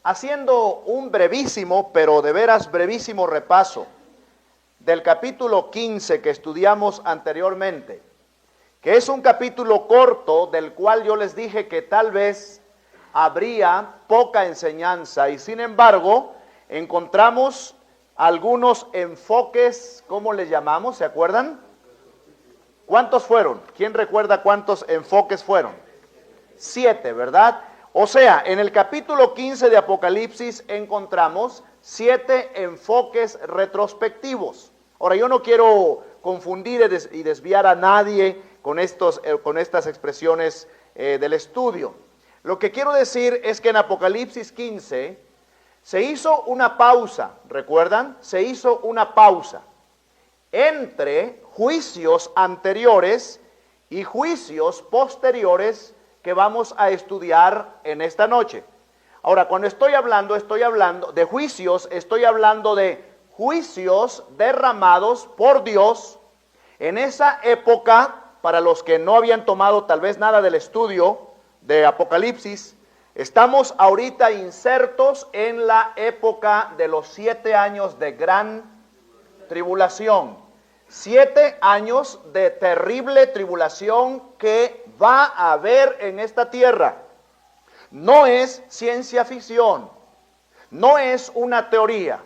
haciendo un brevísimo, pero de veras brevísimo repaso del capítulo 15 que estudiamos anteriormente, que es un capítulo corto del cual yo les dije que tal vez habría poca enseñanza, y sin embargo encontramos algunos enfoques. ¿Cómo les llamamos? ¿Se acuerdan? ¿Cuántos fueron? ¿Quién recuerda cuántos enfoques fueron? 7, ¿verdad? O sea, en el capítulo 15 de Apocalipsis encontramos 7 enfoques retrospectivos. Ahora, yo no quiero confundir y desviar a nadie con estas expresiones del estudio. Lo que quiero decir es que en Apocalipsis 15 se hizo una pausa, ¿recuerdan? Se hizo una pausa entre juicios anteriores y juicios posteriores que vamos a estudiar en esta noche. Ahora, cuando estoy hablando de juicios, estoy hablando de juicios derramados por Dios en esa época. Para los que no habían tomado tal vez nada del estudio de Apocalipsis, estamos ahorita insertos en la época de los 7 años de gran tribulación. 7 años de terrible tribulación que va a haber en esta tierra. No es ciencia ficción, no es una teoría.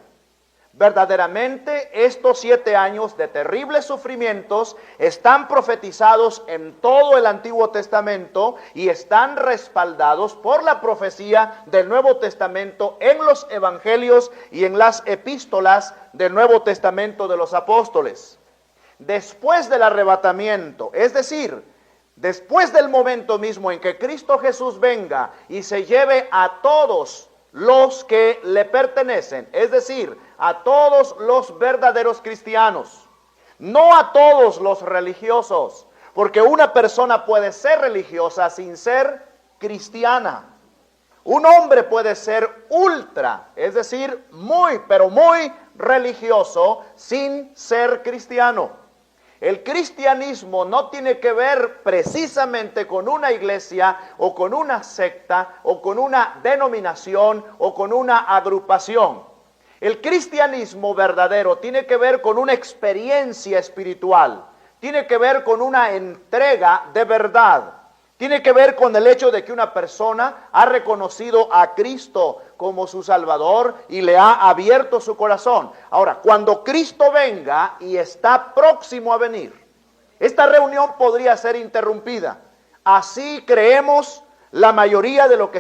Verdaderamente estos 7 años de terribles sufrimientos están profetizados en todo el Antiguo Testamento y están respaldados por la profecía del Nuevo Testamento en los evangelios y en las epístolas del Nuevo Testamento de los apóstoles. Después del arrebatamiento, es decir, después del momento mismo en que Cristo Jesús venga y se lleve a todos los que le pertenecen, es decir, a todos los verdaderos cristianos, no a todos los religiosos, porque una persona puede ser religiosa sin ser cristiana. Un hombre puede ser ultra, es decir, muy, pero muy religioso sin ser cristiano. El cristianismo no tiene que ver precisamente con una iglesia o con una secta o con una denominación o con una agrupación. El cristianismo verdadero tiene que ver con una experiencia espiritual, tiene que ver con una entrega de verdad, tiene que ver con el hecho de que una persona ha reconocido a Cristo como su Salvador y le ha abierto su corazón. Ahora, cuando Cristo venga y está próximo a venir, esta reunión podría ser interrumpida. Así creemos la mayoría de los que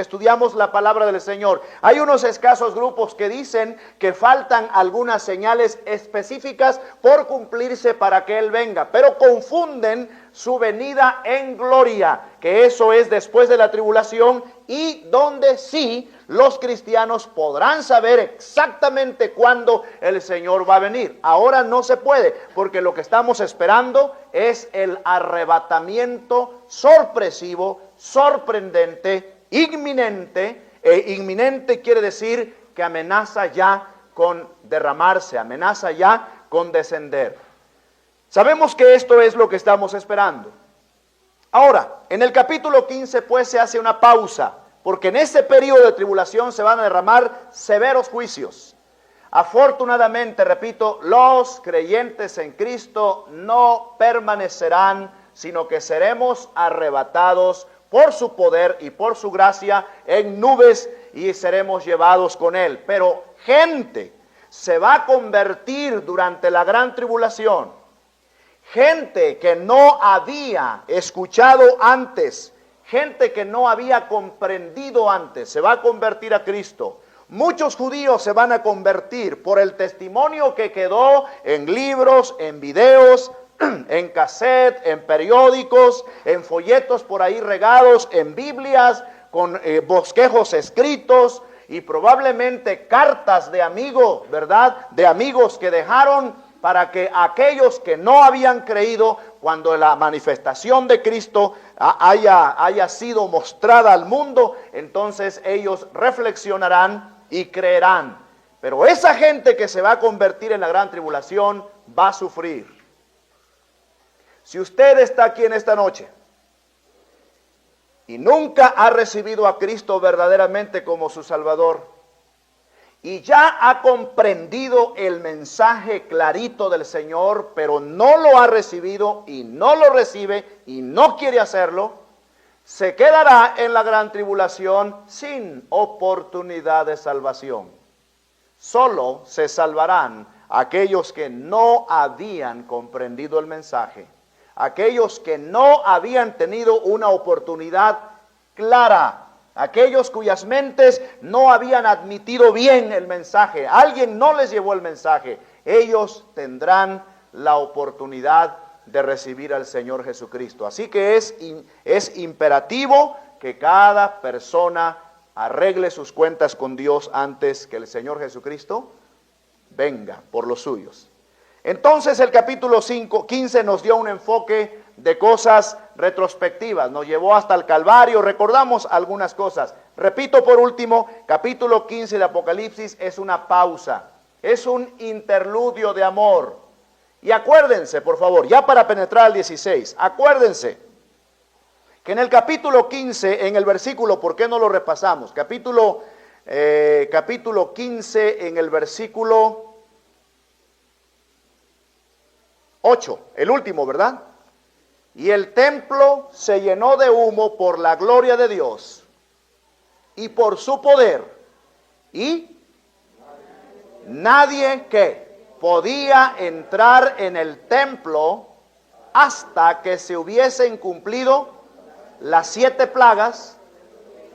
estudiamos la palabra del Señor. Hay unos escasos grupos que dicen que faltan algunas señales específicas por cumplirse para que Él venga, pero confunden su venida en gloria, que eso es después de la tribulación, y donde sí los cristianos podrán saber exactamente cuándo el Señor va a venir. Ahora no se puede, porque lo que estamos esperando es el arrebatamiento sorpresivo, sorprendente, inminente. Inminente quiere decir que amenaza ya con derramarse, amenaza ya con descender. Sabemos que esto es lo que estamos esperando. Ahora, en el capítulo 15 pues se hace una pausa, porque en ese periodo de tribulación se van a derramar severos juicios. Afortunadamente, repito, los creyentes en Cristo no permanecerán, sino que seremos arrebatados por su poder y por su gracia en nubes y seremos llevados con Él. Pero gente se va a convertir durante la gran tribulación. Gente que no había escuchado antes, gente que no había comprendido antes, se va a convertir a Cristo. Muchos judíos se van a convertir por el testimonio que quedó en libros, en videos, en cassette, en periódicos, en folletos por ahí regados, en Biblias, con bosquejos escritos y probablemente cartas de amigos, ¿verdad? De amigos que dejaron para que aquellos que no habían creído, cuando la manifestación de Cristo haya sido mostrada al mundo, entonces ellos reflexionarán y creerán. Pero esa gente que se va a convertir en la gran tribulación va a sufrir. Si usted está aquí en esta noche y nunca ha recibido a Cristo verdaderamente como su Salvador, y ya ha comprendido el mensaje clarito del Señor, pero no lo ha recibido y no lo recibe y no quiere hacerlo, se quedará en la gran tribulación sin oportunidad de salvación. Solo se salvarán aquellos que no habían comprendido el mensaje, aquellos que no habían tenido una oportunidad clara, aquellos cuyas mentes no habían admitido bien el mensaje, alguien no les llevó el mensaje. Ellos tendrán la oportunidad de recibir al Señor Jesucristo. Así que es imperativo que cada persona arregle sus cuentas con Dios antes que el Señor Jesucristo venga por los suyos. Entonces el capítulo 15 nos dio un enfoque de cosas retrospectivas, nos llevó hasta el Calvario, recordamos algunas cosas. Repito por último, capítulo 15 de Apocalipsis es una pausa, es un interludio de amor. Y acuérdense, por favor, ya para penetrar al 16, acuérdense que en el capítulo 15, en el versículo, ¿por qué no lo repasamos? Capítulo 15, en el versículo 8, el último, ¿verdad? Y el templo se llenó de humo por la gloria de Dios y por su poder, y nadie que podía entrar en el templo hasta que se hubiesen cumplido las 7 plagas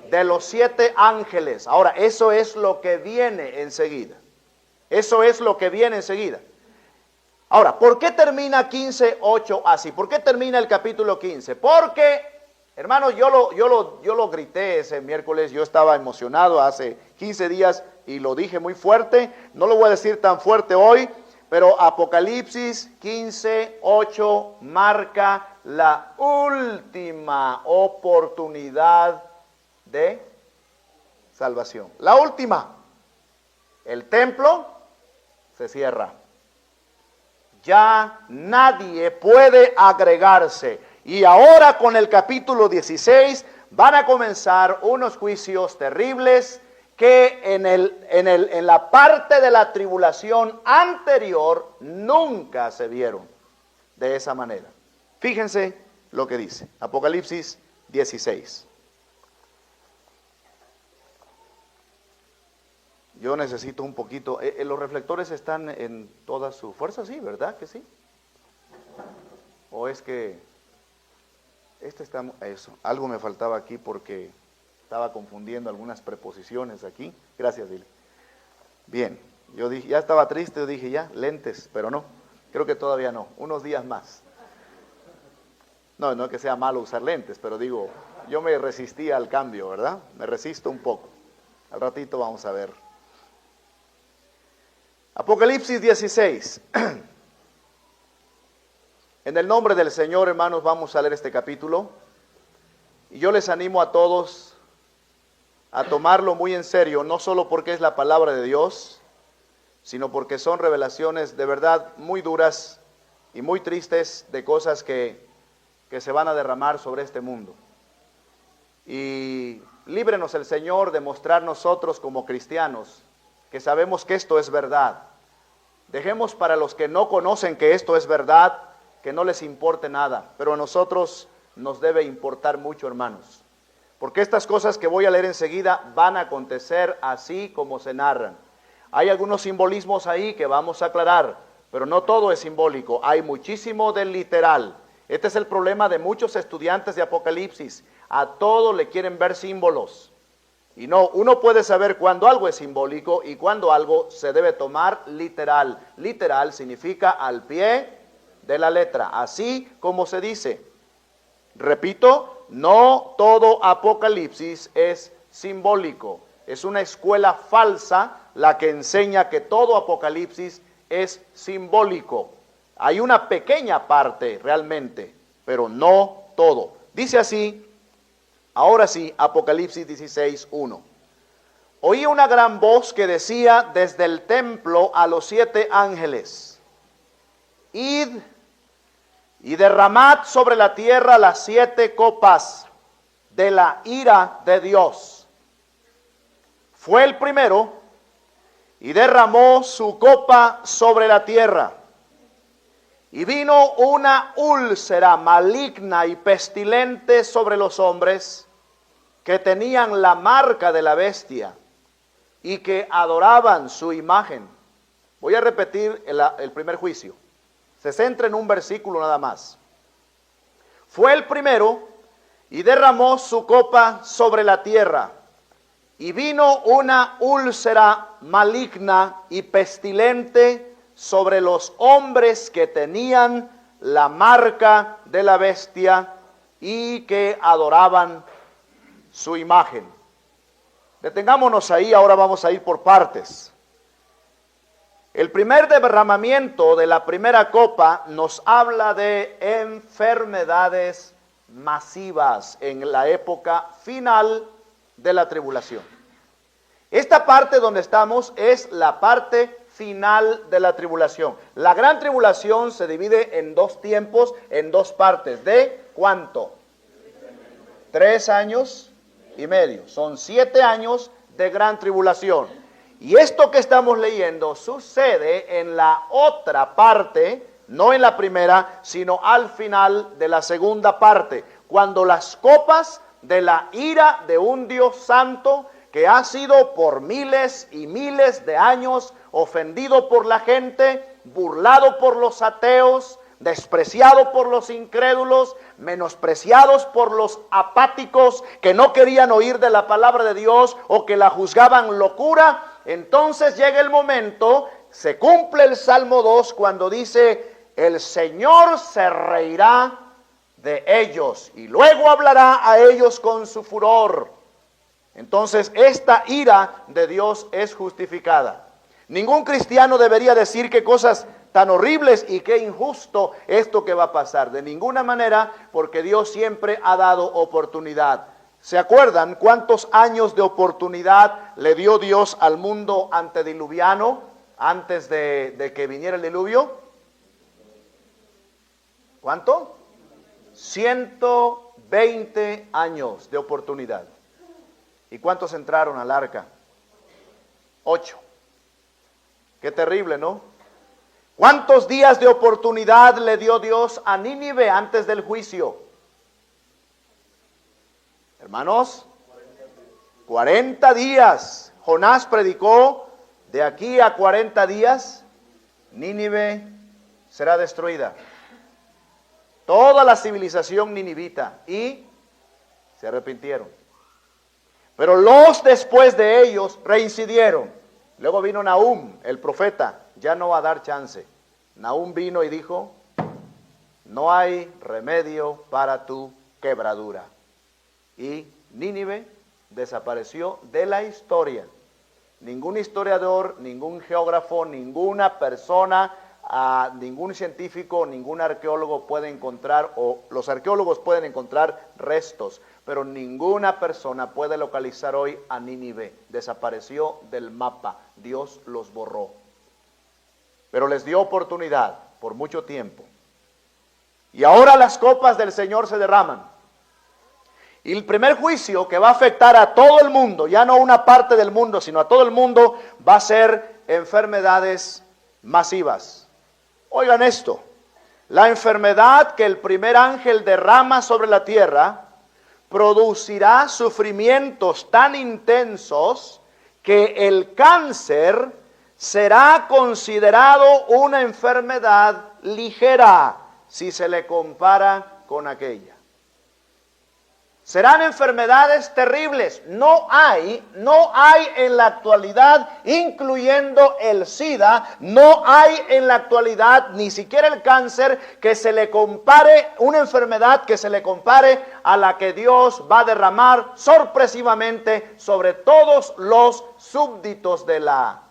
de los 7 ángeles. Ahora, eso es lo que viene enseguida. Eso es lo que viene enseguida. Ahora, ¿por qué termina 15:8 así? ¿Por qué termina el capítulo 15? Porque, hermanos, yo lo grité ese miércoles, yo estaba emocionado hace 15 días y lo dije muy fuerte. No lo voy a decir tan fuerte hoy, pero Apocalipsis 15:8 marca la última oportunidad de salvación. La última. El templo se cierra. Ya nadie puede agregarse. Y ahora con el capítulo 16 van a comenzar unos juicios terribles que en la parte de la tribulación anterior nunca se vieron de esa manera. Fíjense lo que dice Apocalipsis 16. Yo necesito un poquito, los reflectores están en toda su fuerza, sí, ¿verdad que sí? O es que, eso, algo me faltaba aquí porque estaba confundiendo algunas preposiciones aquí. Gracias, Dile. Bien, yo dije, ya estaba triste, yo dije ya, lentes, pero no, creo que todavía no, unos días más. No, no es que sea malo usar lentes, pero digo, yo me resistía al cambio, ¿verdad? Me resisto un poco. Al ratito vamos a ver. Apocalipsis 16. En el nombre del Señor, hermanos, vamos a leer este capítulo. Y yo les animo a todos a tomarlo muy en serio, no solo porque es la palabra de Dios, sino porque son revelaciones de verdad muy duras y muy tristes de cosas que se van a derramar sobre este mundo. Y líbrenos el Señor de mostrar nosotros como cristianos que sabemos que esto es verdad. Dejemos para los que no conocen que esto es verdad, que no les importe nada, pero a nosotros nos debe importar mucho, hermanos, porque estas cosas que voy a leer enseguida van a acontecer así como se narran. Hay algunos simbolismos ahí que vamos a aclarar, pero no todo es simbólico, hay muchísimo del literal. Este es el problema de muchos estudiantes de Apocalipsis, a todo le quieren ver símbolos. Y no, uno puede saber cuándo algo es simbólico y cuándo algo se debe tomar literal. Literal significa al pie de la letra, así como se dice. Repito, no todo Apocalipsis es simbólico. Es una escuela falsa la que enseña que todo Apocalipsis es simbólico. Hay una pequeña parte realmente, pero no todo. Dice así. Ahora sí, Apocalipsis 16:1. Oí una gran voz que decía desde el templo a los 7 ángeles: Id y derramad sobre la tierra las 7 copas de la ira de Dios. Fue el primero y derramó su copa sobre la tierra. Y vino una úlcera maligna y pestilente sobre los hombres que tenían la marca de la bestia y que adoraban su imagen. Voy a repetir el primer juicio. Se centra en un versículo nada más. Fue el primero y derramó su copa sobre la tierra. Y vino una úlcera maligna y pestilente sobre los hombres que tenían la marca de la bestia y que adoraban su imagen. Detengámonos ahí, ahora vamos a ir por partes. El primer derramamiento de la primera copa nos habla de enfermedades masivas en la época final de la tribulación. Esta parte donde estamos es la parte final de la tribulación. La gran tribulación se divide en dos tiempos, en dos partes. ¿De cuánto? 3 años y medio. Son 7 años de gran tribulación. Y esto que estamos leyendo sucede en la otra parte, no en la primera, sino al final de la segunda parte, cuando las copas de la ira de un Dios santo que ha sido por miles y miles de años ofendido por la gente, burlado por los ateos, despreciado por los incrédulos, menospreciados por los apáticos que no querían oír de la palabra de Dios o que la juzgaban locura. Entonces llega el momento, se cumple el Salmo 2 cuando dice: el Señor se reirá de ellos y luego hablará a ellos con su furor. Entonces esta ira de Dios es justificada. Ningún cristiano debería decir qué cosas tan horribles y qué injusto esto que va a pasar. De ninguna manera, porque Dios siempre ha dado oportunidad. ¿Se acuerdan cuántos años de oportunidad le dio Dios al mundo antediluviano antes de que viniera el diluvio? ¿Cuánto? 120 años de oportunidad. ¿Y cuántos entraron al arca? 8. Qué terrible, ¿no? ¿Cuántos días de oportunidad le dio Dios a Nínive antes del juicio? Hermanos, 40 días. Jonás predicó: de aquí a 40 días, Nínive será destruida. Toda la civilización ninivita, y se arrepintieron. Pero los después de ellos reincidieron. Luego vino Nahum, el profeta, ya no va a dar chance. Nahum vino y dijo: no hay remedio para tu quebradura. Y Nínive desapareció de la historia. Ningún historiador, ningún geógrafo, ninguna persona, ningún científico, ningún arqueólogo puede encontrar, o los arqueólogos pueden encontrar restos, pero ninguna persona puede localizar hoy a Nínive. Desapareció del mapa. Dios los borró. Pero les dio oportunidad por mucho tiempo. Y ahora las copas del Señor se derraman. Y el primer juicio que va a afectar a todo el mundo, ya no a una parte del mundo, sino a todo el mundo, va a ser enfermedades masivas. Oigan esto: la enfermedad que el primer ángel derrama sobre la tierra producirá sufrimientos tan intensos que el cáncer será considerado una enfermedad ligera si se le compara con aquella. Serán enfermedades terribles. No hay en la actualidad, incluyendo el SIDA, no hay en la actualidad ni siquiera el cáncer que se le compare, una enfermedad que se le compare a la que Dios va a derramar sorpresivamente sobre todos los súbditos de la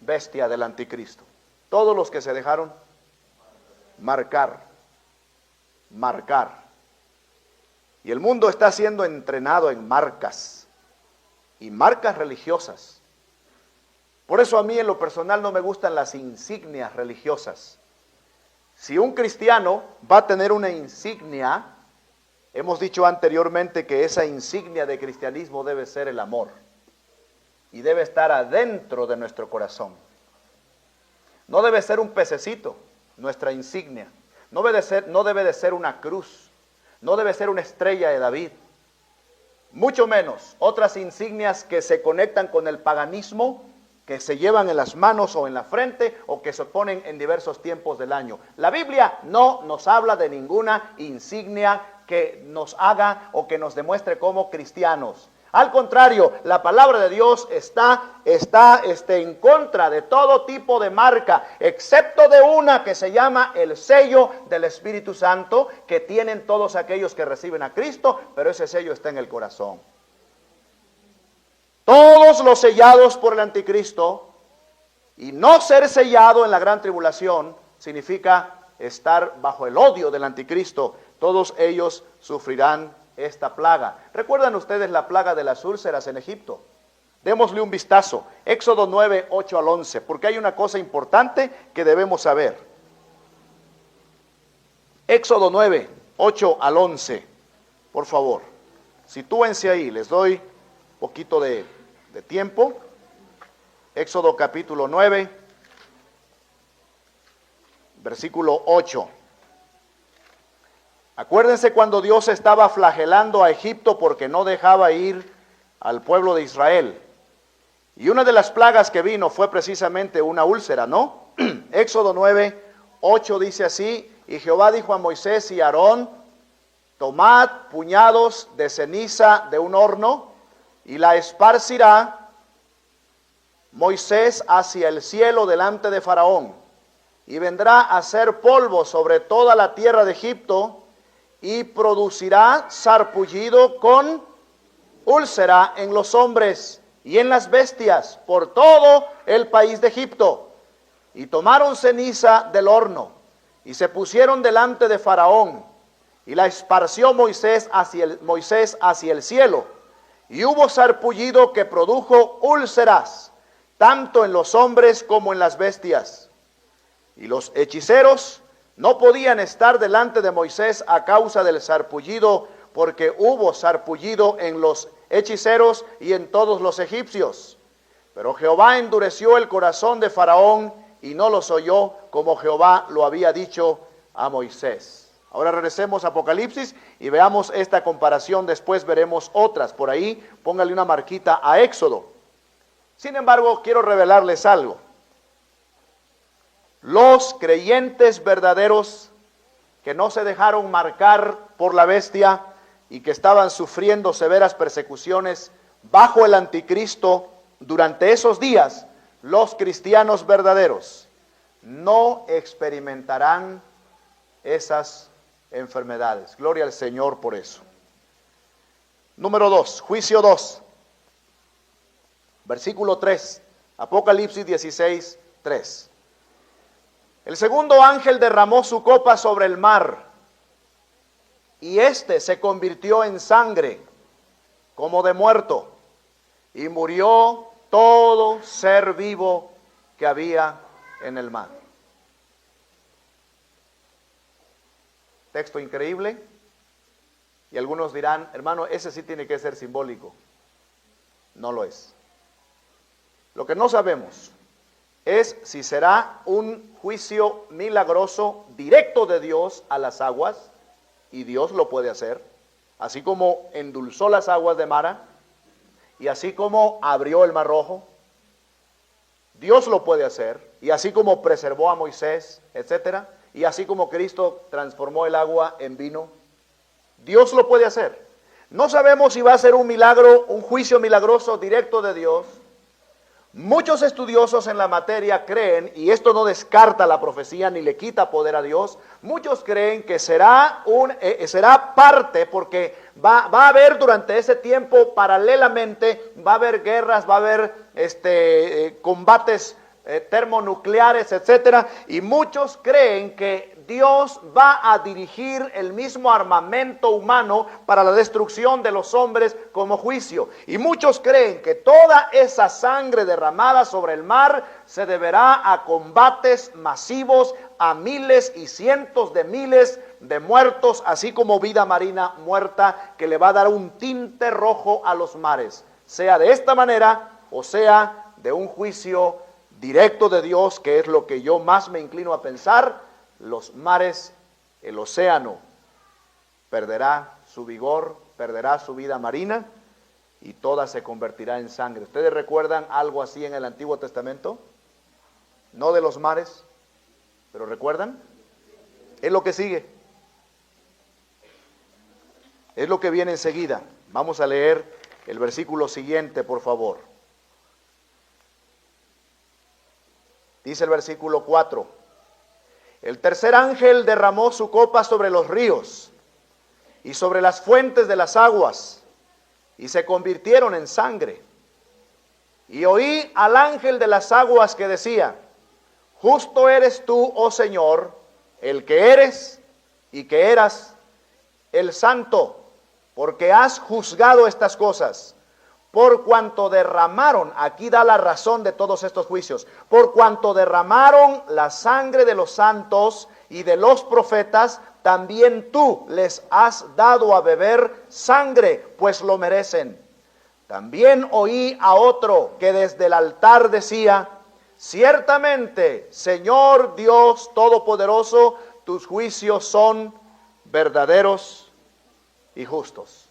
bestia del anticristo. Todos los que se dejaron marcar. Y el mundo está siendo entrenado en marcas, y marcas religiosas. Por eso a mí en lo personal no me gustan las insignias religiosas. Si un cristiano va a tener una insignia, Hemos dicho anteriormente que esa insignia de cristianismo debe ser el amor y debe estar adentro de nuestro corazón. No debe ser un pececito nuestra insignia, no debe de ser una cruz, no debe ser una estrella de David, mucho menos otras insignias que se conectan con el paganismo, que se llevan en las manos o en la frente o que se ponen en diversos tiempos del año. La Biblia no nos habla de ninguna insignia que nos haga o que nos demuestre como cristianos. Al contrario, la palabra de Dios está en contra de todo tipo de marca, excepto de una que se llama el sello del Espíritu Santo, que tienen todos aquellos que reciben a Cristo, pero ese sello está en el corazón. Todos los sellados por el anticristo, y no ser sellado en la gran tribulación significa estar bajo el odio del anticristo. Todos ellos sufrirán esta plaga. ¿Recuerdan ustedes la plaga de las úlceras en Egipto? Démosle un vistazo. Éxodo 9, 8 al 11, porque hay una cosa importante que debemos saber. Éxodo 9, 8 al 11, por favor. Sitúense ahí, les doy un poquito de tiempo. Éxodo capítulo 9, versículo 8. Acuérdense cuando Dios estaba flagelando a Egipto porque no dejaba ir al pueblo de Israel. Y una de las plagas que vino fue precisamente una úlcera, ¿no? Éxodo 9, 8 dice así: y Jehová dijo a Moisés y a Aarón: tomad puñados de ceniza de un horno, y la esparcirá Moisés hacia el cielo delante de Faraón, y vendrá a hacer polvo sobre toda la tierra de Egipto, y producirá sarpullido con úlcera en los hombres y en las bestias por todo el país de Egipto. Y tomaron ceniza del horno y se pusieron delante de Faraón, y la esparció Moisés hacia el cielo, y hubo sarpullido que produjo úlceras tanto en los hombres como en las bestias. Y los hechiceros no podían estar delante de Moisés a causa del sarpullido, porque hubo sarpullido en los hechiceros y en todos los egipcios. Pero Jehová endureció el corazón de Faraón y no los oyó, como Jehová lo había dicho a Moisés. Ahora regresemos a Apocalipsis y veamos esta comparación. Después veremos otras. Por ahí póngale una marquita a Éxodo. Sin embargo, quiero revelarles algo. Los creyentes verdaderos que no se dejaron marcar por la bestia y que estaban sufriendo severas persecuciones bajo el anticristo durante esos días, los cristianos verdaderos no experimentarán esas enfermedades. Gloria al Señor por eso. Número 2, juicio 2, versículo 3, Apocalipsis 16, 3. El segundo ángel derramó su copa sobre el mar, y éste se convirtió en sangre, como de muerto, y murió todo ser vivo que había en el mar. Texto increíble, y algunos dirán: hermano, ese sí tiene que ser simbólico. No lo es. Lo que no sabemos es si será un juicio milagroso directo de Dios a las aguas, y Dios lo puede hacer, así como endulzó las aguas de Mara, y así como abrió el mar rojo. Dios lo puede hacer, y así como preservó a Moisés, etcétera, y así como Cristo transformó el agua en vino, Dios lo puede hacer. No sabemos si va a ser un milagro, un juicio milagroso directo de Dios. Muchos estudiosos en la materia creen, y esto no descarta la profecía ni le quita poder a Dios, muchos creen que será parte, porque va a haber durante ese tiempo paralelamente, va a haber guerras, va a haber combates termonucleares, etcétera, y muchos creen que Dios va a dirigir el mismo armamento humano para la destrucción de los hombres como juicio. Y muchos creen que toda esa sangre derramada sobre el mar se deberá a combates masivos, a miles y cientos de miles de muertos, así como vida marina muerta que le va a dar un tinte rojo a los mares, sea de esta manera o sea de un juicio directo de Dios, que es lo que yo más me inclino a pensar. Los mares, el océano perderá su vigor, perderá su vida marina y toda se convertirá en sangre. ¿Ustedes recuerdan algo así en el Antiguo Testamento? No de los mares, pero ¿recuerdan? Es lo que sigue. Es lo que viene enseguida. Vamos a leer el versículo siguiente, por favor. Dice el versículo 4. El tercer ángel derramó su copa sobre los ríos y sobre las fuentes de las aguas, y se convirtieron en sangre. Y oí al ángel de las aguas que decía: justo eres tú, oh Señor, el que eres y que eras, el santo, porque has juzgado estas cosas. Por cuanto derramaron, aquí da la razón de todos estos juicios, por cuanto derramaron la sangre de los santos y de los profetas, también tú les has dado a beber sangre, pues lo merecen. También oí a otro que desde el altar decía: ciertamente, Señor Dios Todopoderoso, tus juicios son verdaderos y justos.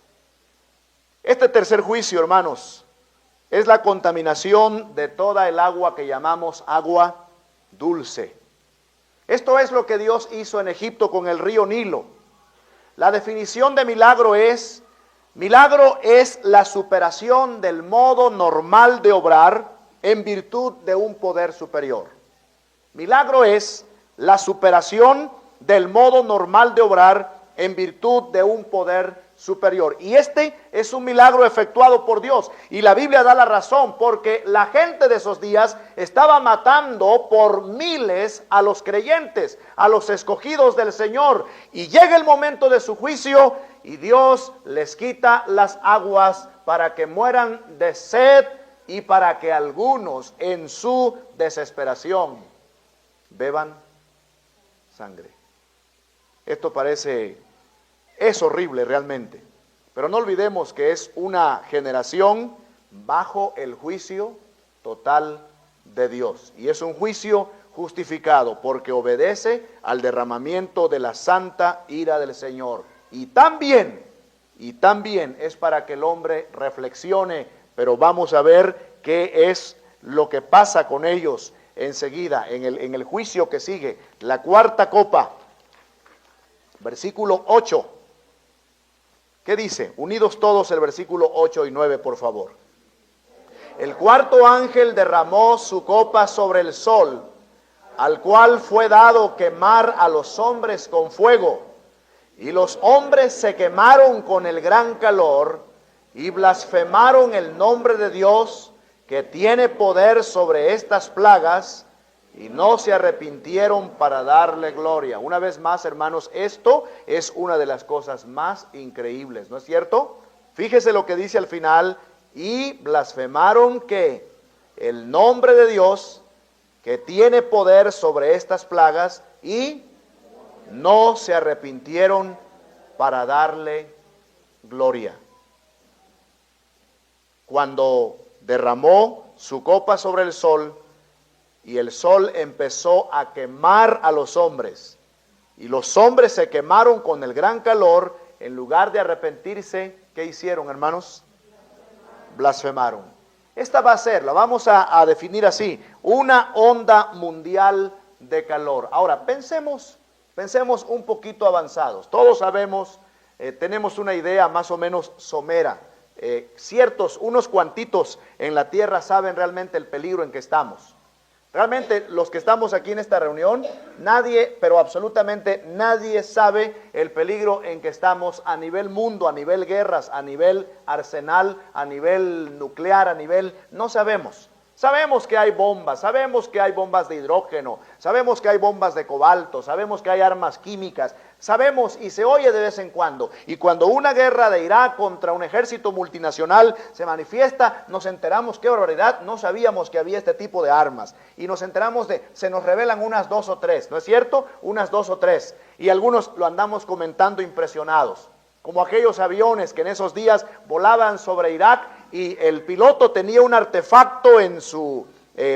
Este tercer juicio, hermanos, es la contaminación de toda el agua que llamamos agua dulce. Esto es lo que Dios hizo en Egipto con el río Nilo. La definición de milagro es la superación del modo normal de obrar en virtud de un poder superior. Milagro es la superación del modo normal de obrar en virtud de un poder superior. Y este es un milagro efectuado por Dios. Y la Biblia da la razón, porque la gente de esos días estaba matando por miles a los creyentes, a los escogidos del Señor. Y llega el momento de su juicio y Dios les quita las aguas para que mueran de sed y para que algunos en su desesperación beban sangre. Esto es horrible realmente, pero no olvidemos que es una generación bajo el juicio total de Dios, y es un juicio justificado porque obedece al derramamiento de la santa ira del Señor, y también es para que el hombre reflexione. Pero vamos a ver qué es lo que pasa con ellos enseguida en el juicio que sigue, la cuarta copa, versículo 8. ¿Qué dice? Unidos todos el versículo 8 y 9, por favor. El cuarto ángel derramó su copa sobre el sol, al cual fue dado quemar a los hombres con fuego. Y los hombres se quemaron con el gran calor y blasfemaron el nombre de Dios, que tiene poder sobre estas plagas, y no se arrepintieron para darle gloria. Una vez más, hermanos, esto es una de las cosas más increíbles, ¿no es cierto? Fíjese lo que dice al final: y blasfemaron ¿qué? El nombre de Dios, que tiene poder sobre estas plagas, y no se arrepintieron para darle gloria. Cuando derramó su copa sobre el sol, y el sol empezó a quemar a los hombres, y los hombres se quemaron con el gran calor, en lugar de arrepentirse, ¿qué hicieron, hermanos? Blasfemaron. Esta va a ser, la vamos a definir así, una onda mundial de calor. Ahora, pensemos un poquito avanzados. Todos sabemos, tenemos una idea más o menos somera. Unos cuantitos en la tierra saben realmente el peligro en que estamos. Realmente los que estamos aquí en esta reunión, nadie, pero absolutamente nadie sabe el peligro en que estamos a nivel mundo, a nivel guerras, a nivel arsenal, a nivel nuclear, no sabemos. Sabemos que hay bombas de hidrógeno, sabemos que hay bombas de cobalto, sabemos que hay armas químicas, sabemos y se oye de vez en cuando. Y cuando una guerra de Irak contra un ejército multinacional se manifiesta, nos enteramos, qué barbaridad, no sabíamos que había este tipo de armas. Y nos enteramos se nos revelan unas 2 o 3, ¿no es cierto? Unas 2 o 3. Y algunos lo andamos comentando impresionados, como aquellos aviones que en esos días volaban sobre Irak y el piloto tenía un artefacto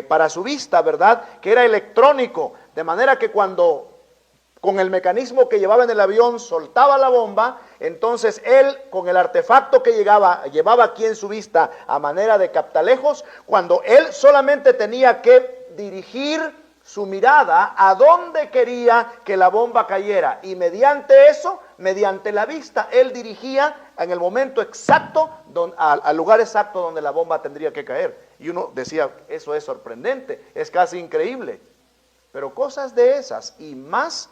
para su vista, ¿verdad? Que era electrónico, de manera que cuando con el mecanismo que llevaba en el avión soltaba la bomba, entonces él con el artefacto que llevaba aquí en su vista a manera de captalejos, cuando él solamente tenía que dirigir su mirada a donde quería que la bomba cayera, y mediante eso, mediante la vista, él dirigía en el momento exacto, al lugar exacto donde la bomba tendría que caer. Y uno decía, eso es sorprendente, es casi increíble. Pero cosas de esas y más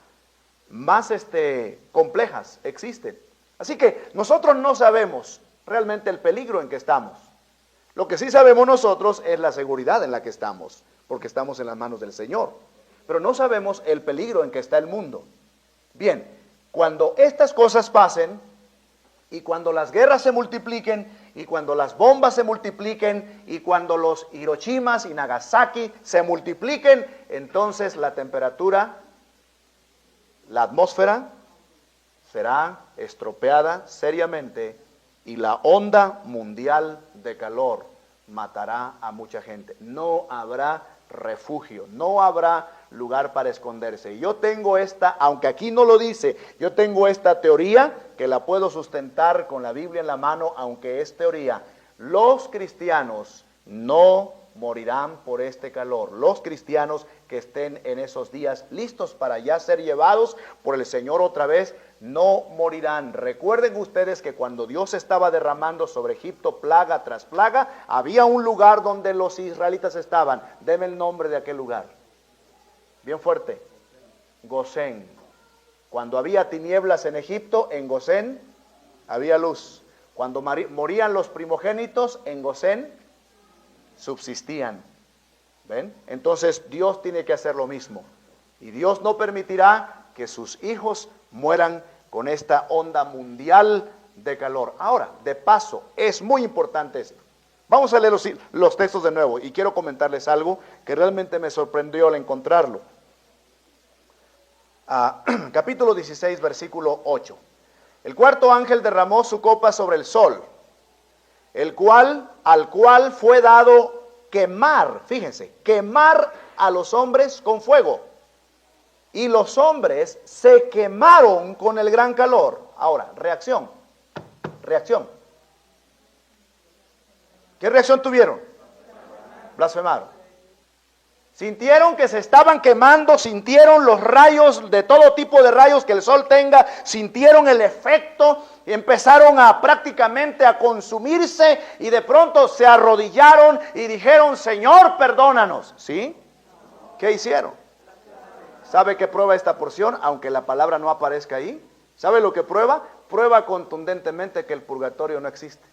complejas existen. Así que nosotros no sabemos realmente el peligro en que estamos. Lo que sí sabemos nosotros es la seguridad en la que estamos, porque estamos en las manos del Señor. Pero no sabemos el peligro en que está el mundo. Bien, cuando estas cosas pasen, y cuando las guerras se multipliquen, y cuando las bombas se multipliquen, y cuando los Hiroshimas y Nagasaki se multipliquen, entonces la temperatura, la atmósfera será estropeada seriamente, y la onda mundial de calor matará a mucha gente. No habrá refugio, no habrá lugar para esconderse. Y yo tengo aunque aquí no lo dice, yo tengo esta teoría que la puedo sustentar con la Biblia en la mano, aunque es teoría. Los cristianos no morirán por este calor. Los cristianos que estén en esos días listos para ya ser llevados por el Señor otra vez, no morirán. Recuerden ustedes que cuando Dios estaba derramando sobre Egipto plaga tras plaga, había un lugar donde los israelitas estaban. Deme el nombre de aquel lugar. Bien fuerte. Gosén. Cuando había tinieblas en Egipto, en Gosén había luz. Cuando morían los primogénitos, en Gosén subsistían. ¿Ven? Entonces Dios tiene que hacer lo mismo. Y Dios no permitirá que sus hijos mueran con esta onda mundial de calor. Ahora, de paso, es muy importante esto. Vamos a leer los textos de nuevo y quiero comentarles algo que realmente me sorprendió al encontrarlo. Capítulo 16, versículo 8. El cuarto ángel derramó su copa sobre el sol, al cual fue dado quemar, fíjense, quemar a los hombres con fuego. Y los hombres se quemaron con el gran calor. Ahora, reacción. ¿Qué reacción tuvieron? Blasfemaron. Sintieron que se estaban quemando, sintieron los rayos, de todo tipo de rayos que el sol tenga, sintieron el efecto y empezaron prácticamente a consumirse, y de pronto se arrodillaron y dijeron, Señor, perdónanos. ¿Sí? ¿Qué hicieron? ¿Sabe qué prueba esta porción? Aunque la palabra no aparezca ahí. ¿Sabe lo que prueba? Prueba contundentemente que el purgatorio no existe.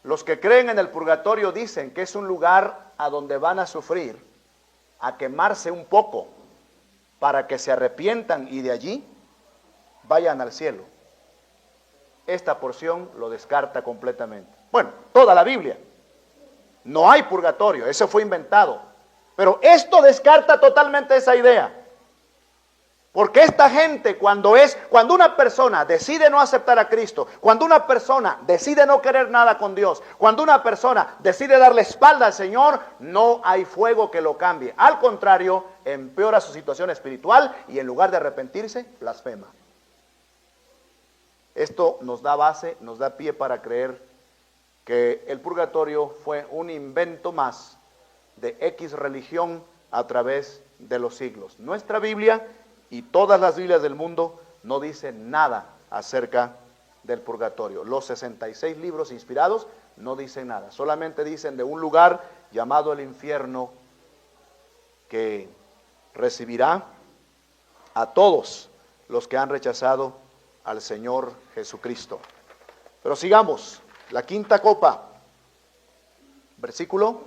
Los que creen en el purgatorio dicen que es un lugar a donde van a sufrir, a quemarse un poco, para que se arrepientan y de allí vayan al cielo. Esta porción lo descarta completamente. Bueno, toda la Biblia. No hay purgatorio, eso fue inventado. Pero esto descarta totalmente esa idea. Porque esta gente, cuando una persona decide no aceptar a Cristo, cuando una persona decide no querer nada con Dios, cuando una persona decide darle espalda al Señor, no hay fuego que lo cambie. Al contrario, empeora su situación espiritual y en lugar de arrepentirse, blasfema. Esto nos da base, nos da pie para creer que el purgatorio fue un invento más de X religión a través de los siglos. Nuestra Biblia y todas las Biblias del mundo no dicen nada acerca del purgatorio. Los 66 libros inspirados no dicen nada, solamente dicen de un lugar llamado el infierno que recibirá a todos los que han rechazado al Señor Jesucristo. Pero sigamos, la quinta copa. Versículo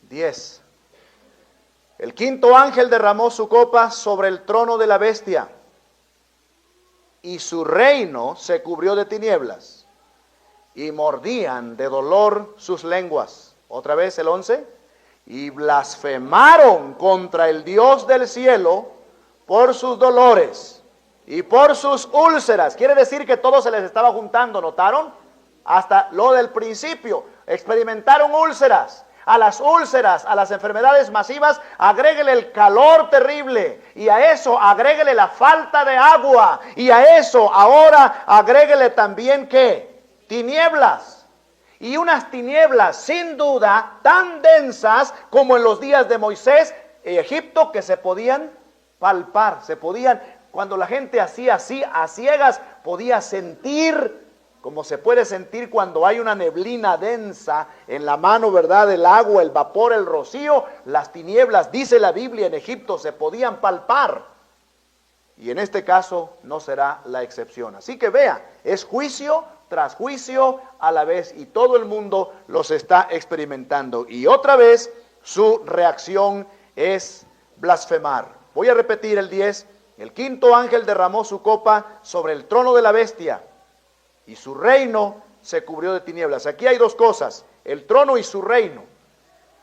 10. El quinto ángel derramó su copa sobre el trono de la bestia, y su reino se cubrió de tinieblas, y mordían de dolor sus lenguas. Otra vez el 11. Y blasfemaron contra el Dios del cielo por sus dolores y por sus úlceras. Quiere decir que todo se les estaba juntando, ¿notaron? Hasta lo del principio. Experimentaron úlceras. A las úlceras, a las enfermedades masivas, agréguele el calor terrible, y a eso agréguele la falta de agua, y a eso ahora agréguele también ¿qué? Tinieblas. Y unas tinieblas sin duda tan densas como en los días de Moisés en Egipto, que se podían palpar, se podían, cuando la gente hacía así a ciegas, podía sentir, como se puede sentir cuando hay una neblina densa en la mano, ¿verdad? El agua, el vapor, el rocío. Las tinieblas, dice la Biblia, en Egipto se podían palpar. Y en este caso no será la excepción. Así que vea, es juicio tras juicio a la vez, y todo el mundo los está experimentando. Y otra vez su reacción es blasfemar. Voy a repetir el 10. El quinto ángel derramó su copa sobre el trono de la bestia, y su reino se cubrió de tinieblas. Aquí hay dos cosas: el trono y su reino.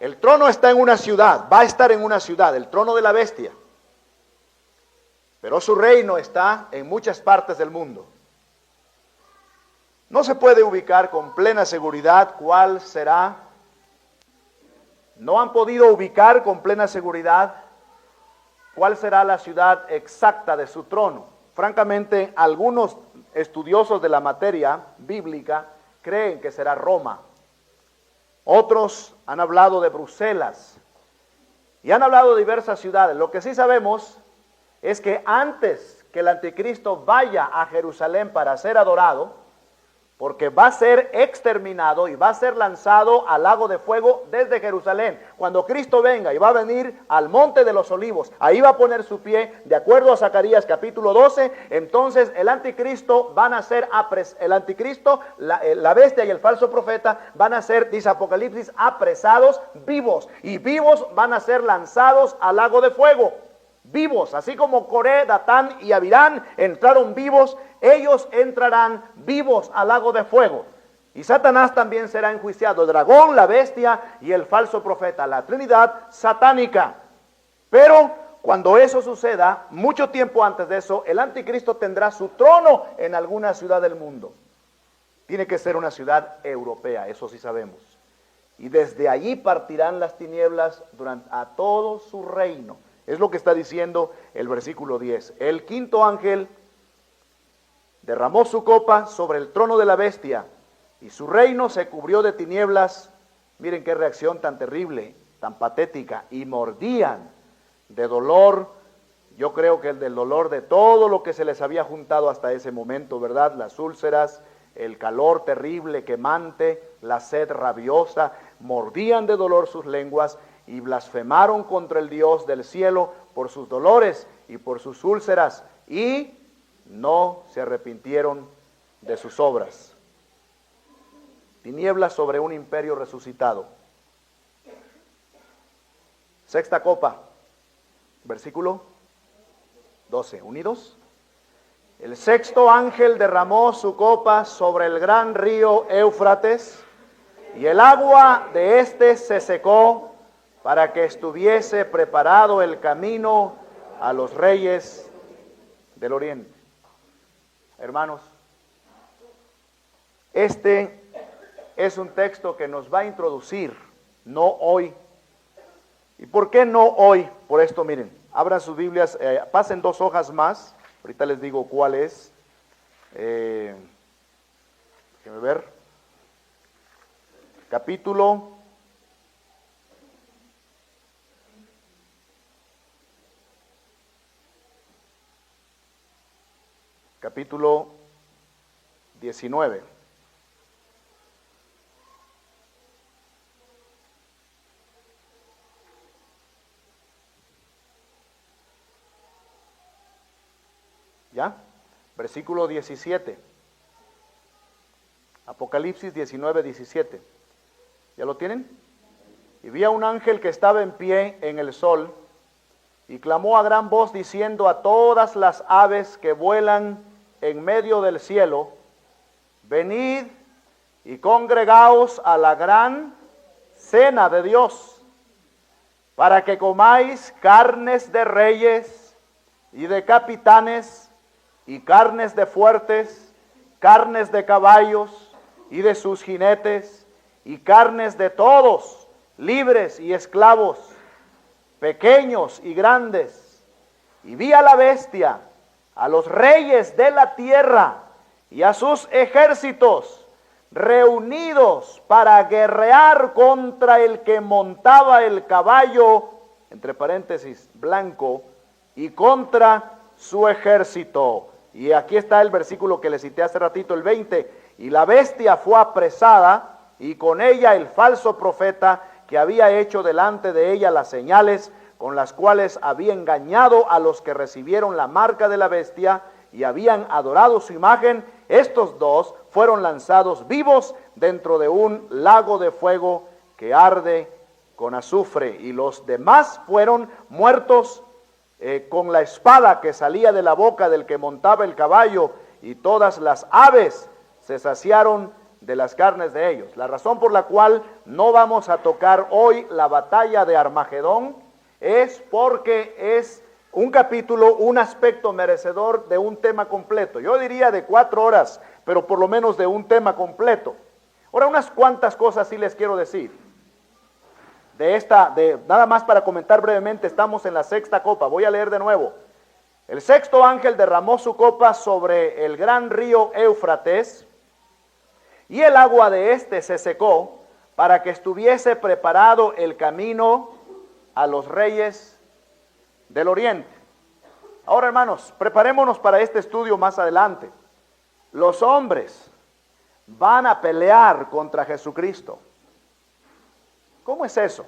El trono está en una ciudad, va a estar en una ciudad, el trono de la bestia. Pero su reino está en muchas partes del mundo. No se puede ubicar con plena seguridad cuál será. No han podido ubicar con plena seguridad cuál será la ciudad exacta de su trono. Francamente, algunos estudiosos de la materia bíblica creen que será Roma. Otros han hablado de Bruselas y han hablado de diversas ciudades. Lo que sí sabemos es que antes que el anticristo vaya a Jerusalén para ser adorado, porque va a ser exterminado y va a ser lanzado al lago de fuego desde Jerusalén. Cuando Cristo venga y va a venir al monte de los olivos, ahí va a poner su pie, de acuerdo a Zacarías capítulo 12, entonces el anticristo van a ser, el anticristo, la bestia y el falso profeta van a ser, dice Apocalipsis, apresados vivos, y vivos van a ser lanzados al lago de fuego. Vivos, así como Coré, Datán y Abirán entraron vivos, ellos entrarán vivos al lago de fuego. Y Satanás también será enjuiciado, el dragón, la bestia y el falso profeta, la trinidad satánica. Pero cuando eso suceda, mucho tiempo antes de eso, el anticristo tendrá su trono en alguna ciudad del mundo. Tiene que ser una ciudad europea, eso sí sabemos. Y desde allí partirán las tinieblas a todo su reino. Es lo que está diciendo el versículo 10. El quinto ángel derramó su copa sobre el trono de la bestia, y su reino se cubrió de tinieblas. Miren qué reacción tan terrible, tan patética. Y mordían de dolor. Yo creo que el del dolor de todo lo que se les había juntado hasta ese momento, ¿verdad? Las úlceras, el calor terrible, quemante, la sed rabiosa. Mordían de dolor sus lenguas, y blasfemaron contra el Dios del cielo por sus dolores y por sus úlceras, y no se arrepintieron de sus obras. Tinieblas sobre un imperio resucitado. Sexta copa, versículo 12. ¿Unidos? El sexto ángel derramó su copa sobre el gran río Éufrates, y el agua de éste se secó, para que estuviese preparado el camino a los reyes del oriente. Hermanos, este es un texto que nos va a introducir, no hoy. ¿Y por qué no hoy? Por esto, miren, abran sus Biblias, pasen 2 hojas más, ahorita les digo cuál es. Déjenme ver. Capítulo 19. ¿Ya? Versículo 17. Apocalipsis 19:17. ¿Ya lo tienen? Y vi a un ángel que estaba en pie en el sol y clamó a gran voz diciendo a todas las aves que vuelan en medio del cielo: venid y congregaos a la gran cena de Dios, para que comáis carnes de reyes y de capitanes, y carnes de fuertes, carnes de caballos y de sus jinetes, y carnes de todos, libres y esclavos, pequeños y grandes. Y vi a la bestia, a los reyes de la tierra y a sus ejércitos reunidos para guerrear contra el que montaba el caballo, entre paréntesis, blanco, y contra su ejército. Y aquí está el versículo que le cité hace ratito, el 20. Y la bestia fue apresada, y con ella el falso profeta, que había hecho delante de ella las señales con las cuales había engañado a los que recibieron la marca de la bestia y habían adorado su imagen. Estos dos fueron lanzados vivos dentro de un lago de fuego que arde con azufre, y los demás fueron muertos con la espada que salía de la boca del que montaba el caballo, y todas las aves se saciaron de las carnes de ellos. La razón por la cual no vamos a tocar hoy la batalla de Armagedón es porque es un capítulo, un aspecto merecedor de un tema completo. Yo diría de 4 horas, pero por lo menos de un tema completo. Ahora, unas cuantas cosas sí les quiero decir. Nada más para comentar brevemente, estamos en la 6ª copa. Voy a leer de nuevo. El 6º ángel derramó su copa sobre el gran río Éufrates, y el agua de éste se secó para que estuviese preparado el camino a los reyes del oriente. Ahora, hermanos, preparémonos para este estudio más adelante. Los hombres van a pelear contra Jesucristo. ¿Cómo es eso?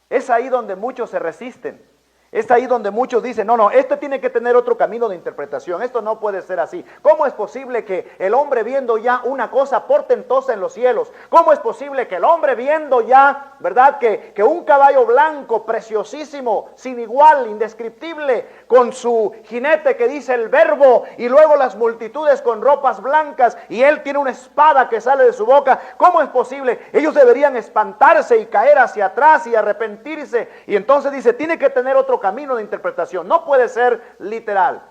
Es ahí donde muchos se resisten. Es ahí donde muchos dicen, no, esto tiene que tener otro camino de interpretación, esto no puede ser así. ¿Cómo es posible que el hombre viendo ya una cosa portentosa en los cielos? ¿Cómo es posible que el hombre viendo ya, verdad, que un caballo blanco, preciosísimo, sin igual, indescriptible, con su jinete que dice el verbo, y luego las multitudes con ropas blancas, y él tiene una espada que sale de su boca? ¿Cómo es posible? Ellos deberían espantarse y caer hacia atrás y arrepentirse, y entonces dice, tiene que tener otro camino de interpretación, no puede ser literal.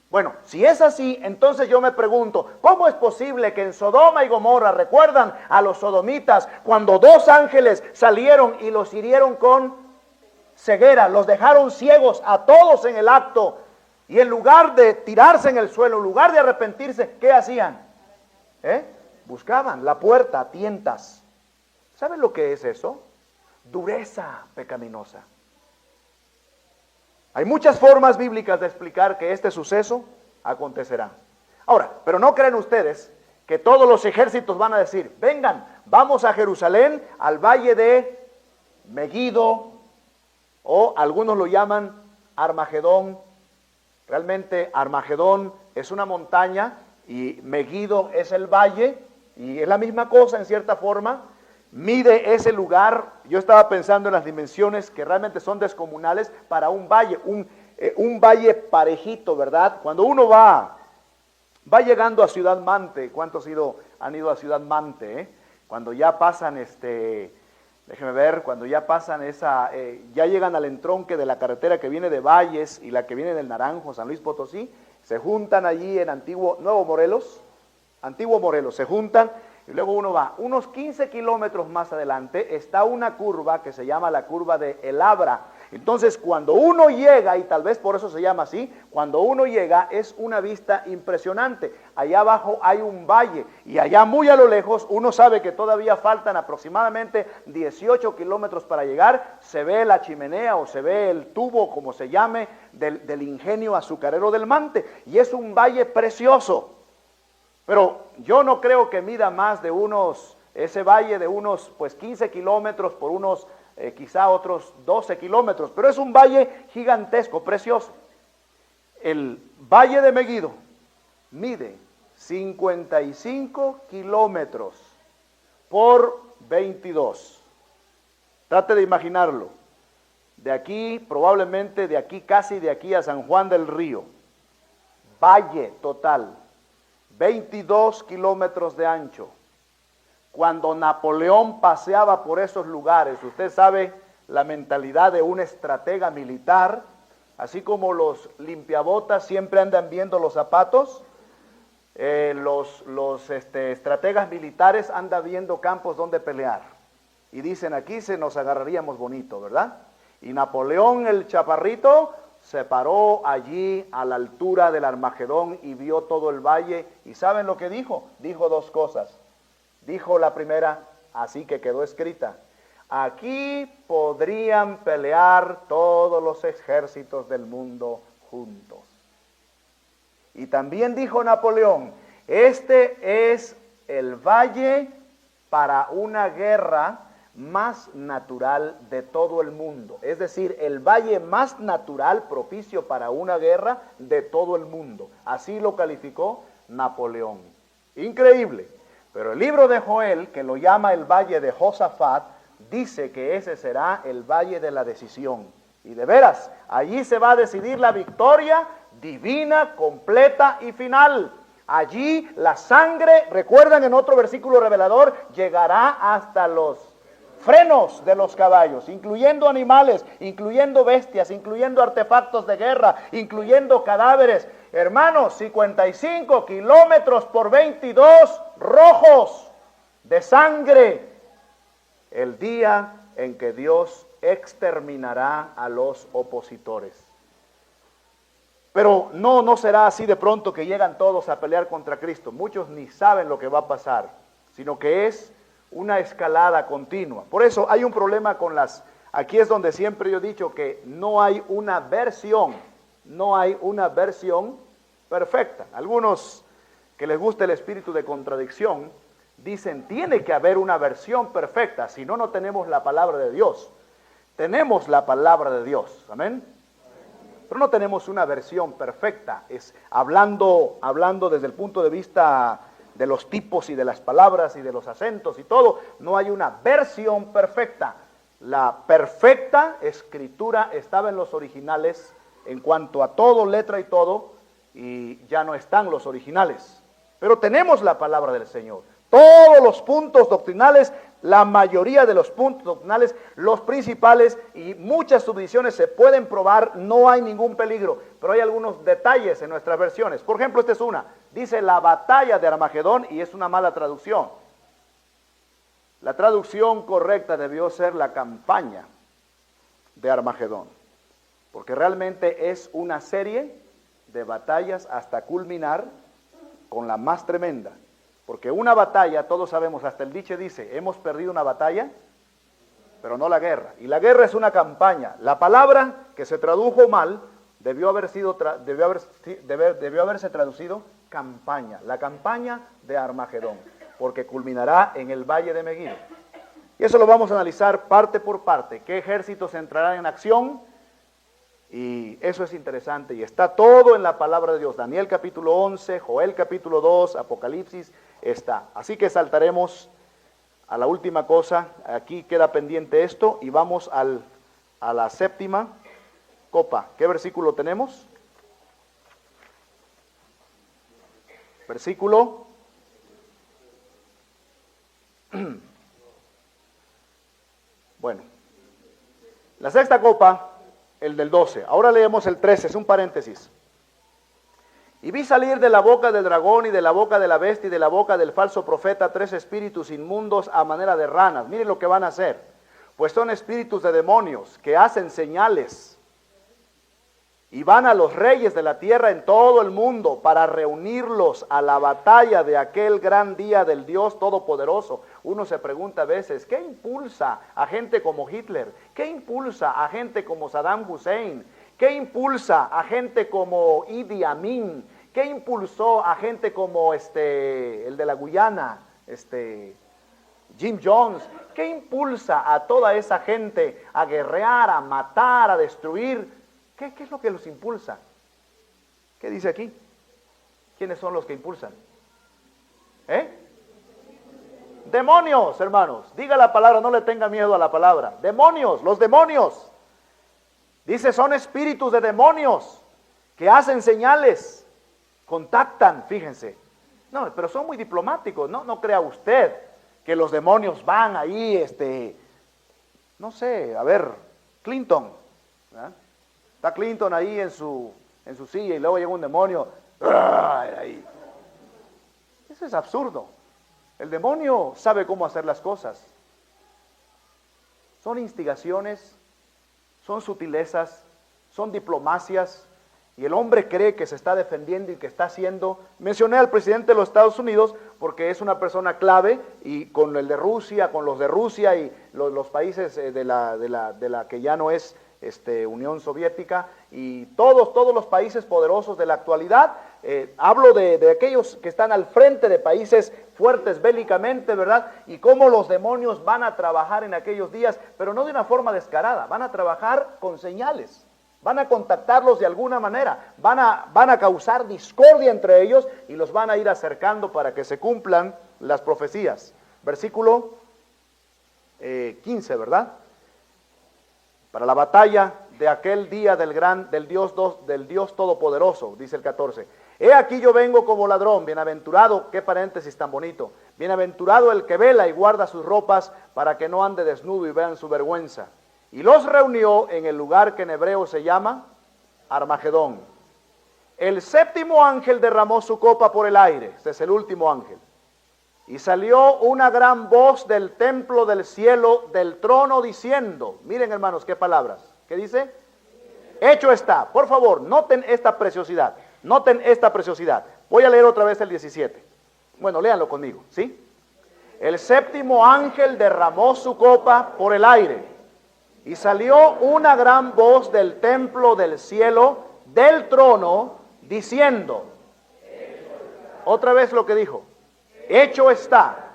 Bueno, si es así, entonces yo me pregunto, ¿cómo es posible que en Sodoma y Gomorra, recuerdan a los sodomitas, cuando 2 ángeles salieron y los hirieron con ceguera, los dejaron ciegos a todos en el acto, y en lugar de tirarse en el suelo, en lugar de arrepentirse, ¿qué hacían? Buscaban la puerta a tientas. ¿Saben lo que es eso? Dureza pecaminosa. Hay muchas formas bíblicas de explicar que este suceso acontecerá. Ahora, pero no creen ustedes que todos los ejércitos van a decir, vengan, vamos a Jerusalén, al valle de Megido, o algunos lo llaman Armagedón. Realmente Armagedón es una montaña y Megido es el valle, y es la misma cosa en cierta forma. Mide ese lugar. Yo estaba pensando en las dimensiones que realmente son descomunales para un valle, un valle parejito, ¿verdad? Cuando uno va llegando a Ciudad Mante, ¿cuántos han ido a Ciudad Mante? Cuando ya pasan, déjeme ver, cuando ya pasan ya llegan al entronque de la carretera que viene de Valles y la que viene del Naranjo, San Luis Potosí, se juntan allí en Antiguo Morelos, se juntan. Y luego uno va, unos 15 kilómetros más adelante, está una curva que se llama la curva de El Abra. Entonces, cuando uno llega, y tal vez por eso se llama así, cuando uno llega es una vista impresionante. Allá abajo hay un valle, y allá muy a lo lejos, uno sabe que todavía faltan aproximadamente 18 kilómetros para llegar. Se ve la chimenea o se ve el tubo, como se llame, del ingenio azucarero del Mante, y es un valle precioso. Pero yo no creo que mida más de ese valle de unos 15 kilómetros por unos quizá otros 12 kilómetros, pero es un valle gigantesco, precioso. El valle de Megido mide 55 kilómetros por 22. Trate de imaginarlo. De aquí, probablemente de aquí, casi de aquí a San Juan del Río. Valle total. 22 kilómetros de ancho. Cuando Napoleón paseaba por esos lugares, usted sabe la mentalidad de un estratega militar, así como los limpiabotas siempre andan viendo los zapatos, los estrategas militares andan viendo campos donde pelear. Y dicen, aquí se nos agarraríamos bonito, ¿verdad? Y Napoleón, el chaparrito, se paró allí a la altura del Armagedón y vio todo el valle. ¿Y saben lo que dijo? Dijo dos cosas. Dijo la primera, así que quedó escrita: aquí podrían pelear todos los ejércitos del mundo juntos. Y también dijo Napoleón, este es el valle para una guerra más natural de todo el mundo. Es decir, el valle más natural, propicio para una guerra de todo el mundo. Así lo calificó Napoleón. Increíble. Pero el libro de Joel, que lo llama el valle de Josafat, dice que ese será el valle de la decisión. Y de veras, allí se va a decidir la victoria divina, completa y final. Allí la sangre, recuerdan en otro versículo revelador, llegará hasta los frenos de los caballos, incluyendo animales, incluyendo bestias, incluyendo artefactos de guerra, incluyendo cadáveres. Hermanos, 55 kilómetros por 22 rojos de sangre. El día en que Dios exterminará a los opositores. Pero no será así de pronto que llegan todos a pelear contra Cristo. Muchos ni saben lo que va a pasar, sino que es una escalada continua. Por eso hay un problema con aquí es donde siempre yo he dicho que no hay una versión perfecta. Algunos que les gusta el espíritu de contradicción dicen, tiene que haber una versión perfecta, si no, no tenemos la palabra de Dios. Tenemos la palabra de Dios, amén. Pero no tenemos una versión perfecta, es hablando desde el punto de vista de los tipos y de las palabras y de los acentos y todo, no hay una versión perfecta. La perfecta escritura estaba en los originales en cuanto a todo, letra y todo, y ya no están los originales. Pero tenemos la palabra del Señor. Todos los puntos doctrinales, la mayoría de los puntos doctrinales, los principales y muchas subdivisiones se pueden probar, no hay ningún peligro, pero hay algunos detalles en nuestras versiones. Por ejemplo, esta es una, dice la batalla de Armagedón y es una mala traducción. La traducción correcta debió ser la campaña de Armagedón, porque realmente es una serie de batallas hasta culminar con la más tremenda. Porque una batalla, todos sabemos, hasta el dicho dice, hemos perdido una batalla, pero no la guerra. Y la guerra es una campaña. La palabra que se tradujo mal debió haberse traducido campaña. La campaña de Armagedón, porque culminará en el valle de Megiddo. Y eso lo vamos a analizar parte por parte. ¿Qué ejércitos entrarán en acción? Y eso es interesante y está todo en la palabra de Dios. Daniel capítulo 11, Joel capítulo 2, Apocalipsis está. Así que saltaremos a la última cosa. Aquí queda pendiente esto y vamos a la séptima copa. ¿Qué versículo tenemos? Versículo. Bueno, la sexta copa, el del 12. Ahora leemos el 13, es un paréntesis. Y vi salir de la boca del dragón y de la boca de la bestia y de la boca del falso profeta 3 espíritus inmundos a manera de ranas. Miren lo que van a hacer. Pues son espíritus de demonios que hacen señales. Y van a los reyes de la tierra en todo el mundo para reunirlos a la batalla de aquel gran día del Dios Todopoderoso. Uno se pregunta a veces, ¿qué impulsa a gente como Hitler? ¿Qué impulsa a gente como Saddam Hussein? ¿Qué impulsa a gente como Idi Amin? ¿Qué impulsó a gente como el de la Guyana, Jim Jones? ¿Qué impulsa a toda esa gente a guerrear, a matar, a destruir? ¿Qué es lo que los impulsa? ¿Qué dice aquí? ¿Quiénes son los que impulsan? ¿Eh? Demonios, hermanos. Diga la palabra, no le tenga miedo a la palabra. Demonios, los demonios. Dice, son espíritus de demonios que hacen señales, contactan, fíjense. No, pero son muy diplomáticos, no crea usted que los demonios van ahí, no sé, a ver, Clinton, ¿verdad? Está Clinton ahí en su silla y luego llega un demonio, ahí. Eso es absurdo. El demonio sabe cómo hacer las cosas. Son instigaciones, son sutilezas, son diplomacias, y el hombre cree que se está defendiendo y que está haciendo. Mencioné al presidente de los Estados Unidos porque es una persona clave, y con el de Rusia, con los de Rusia y los países de la que ya no es Unión Soviética, y todos los países poderosos de la actualidad. Hablo de aquellos que están al frente de países fuertes bélicamente, ¿verdad? Y cómo los demonios van a trabajar en aquellos días, pero no de una forma descarada, van a trabajar con señales, van a contactarlos de alguna manera, van a causar discordia entre ellos y los van a ir acercando para que se cumplan las profecías. Versículo 15, ¿verdad? Para la batalla de aquel día del Dios Todopoderoso, dice el 14. He aquí yo vengo como ladrón, bienaventurado, qué paréntesis tan bonito, bienaventurado el que vela y guarda sus ropas para que no ande desnudo y vean su vergüenza. Y los reunió en el lugar que en hebreo se llama Armagedón. El séptimo ángel derramó su copa por el aire, este es el último ángel. Y salió una gran voz del templo del cielo, del trono, diciendo, miren hermanos, qué palabras, ¿qué dice? Hecho está. Por favor, noten esta preciosidad, noten esta preciosidad. Voy a leer otra vez el 17. Bueno, léanlo conmigo, ¿sí? El séptimo ángel derramó su copa por el aire, y salió una gran voz del templo del cielo, del trono, diciendo, otra vez lo que dijo, hecho está.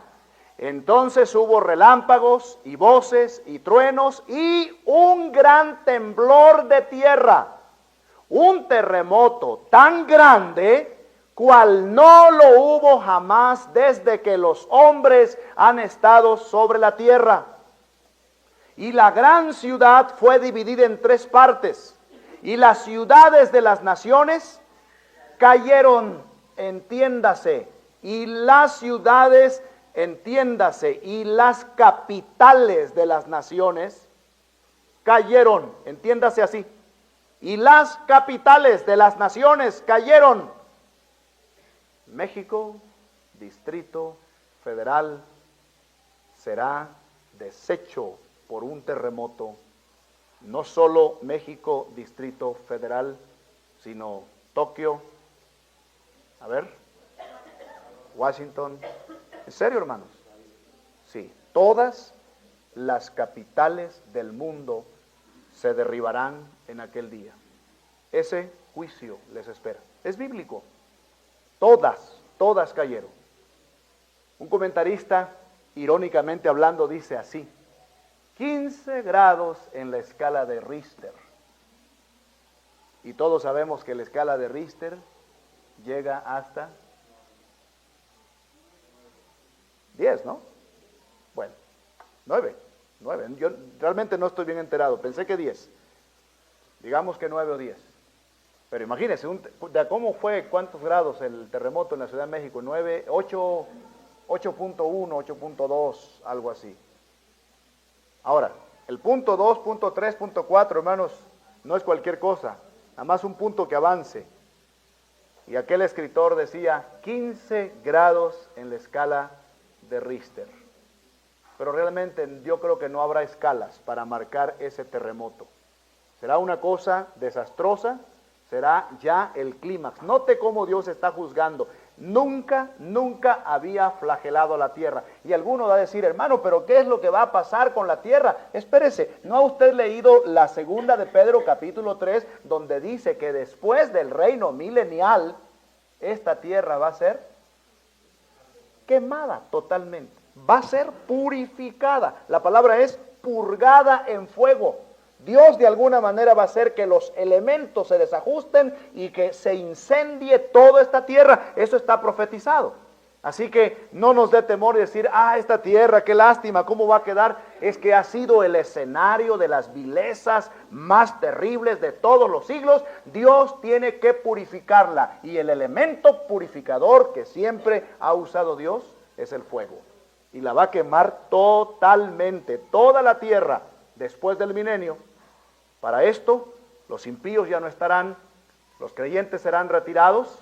Entonces hubo relámpagos y voces y truenos y un gran temblor de tierra, un terremoto tan grande cual no lo hubo jamás desde que los hombres han estado sobre la tierra. Y la gran ciudad fue dividida en 3 partes, y las ciudades de las naciones cayeron, entiéndase, y las ciudades, entiéndase, y las capitales de las naciones cayeron, entiéndase así, y las capitales de las naciones cayeron. México, Distrito Federal, será deshecho por un terremoto. No solo México, Distrito Federal, sino Tokio, Washington. ¿En serio, hermanos? Sí, todas las capitales del mundo se derribarán en aquel día. Ese juicio les espera. Es bíblico. Todas cayeron. Un comentarista, irónicamente hablando, dice así: 15 grados en la escala de Richter. Y todos sabemos que la escala de Richter llega hasta 10, ¿no? Bueno, 9. Yo realmente no estoy bien enterado, pensé que 10. Digamos que 9 o 10. Pero imagínense, ¿cómo fue? ¿Cuántos grados el terremoto en la Ciudad de México? 8.1, 8.2, algo así. Ahora, el punto 2, punto 3, punto 4, hermanos, no es cualquier cosa, nada más un punto que avance. Y aquel escritor decía 15 grados en la escala de Richter. Pero realmente yo creo que no habrá escalas para marcar ese terremoto. Será una cosa desastrosa, será ya el clímax. Note cómo Dios está juzgando. Nunca había flagelado a la tierra. Y alguno va a decir, hermano, pero ¿qué es lo que va a pasar con la tierra? Espérese, ¿no ha usted leído la segunda de Pedro capítulo 3, donde dice que después del reino milenial, esta tierra va a ser quemada totalmente? Va a ser purificada. La palabra es purgada en fuego. Dios de alguna manera va a hacer que los elementos se desajusten y que se incendie toda esta tierra. Eso está profetizado. Así que no nos dé temor decir, esta tierra, qué lástima, ¿cómo va a quedar? Es que ha sido el escenario de las vilezas más terribles de todos los siglos. Dios tiene que purificarla, y el elemento purificador que siempre ha usado Dios es el fuego. Y la va a quemar totalmente, toda la tierra, después del milenio. Para esto, los impíos ya no estarán, los creyentes serán retirados,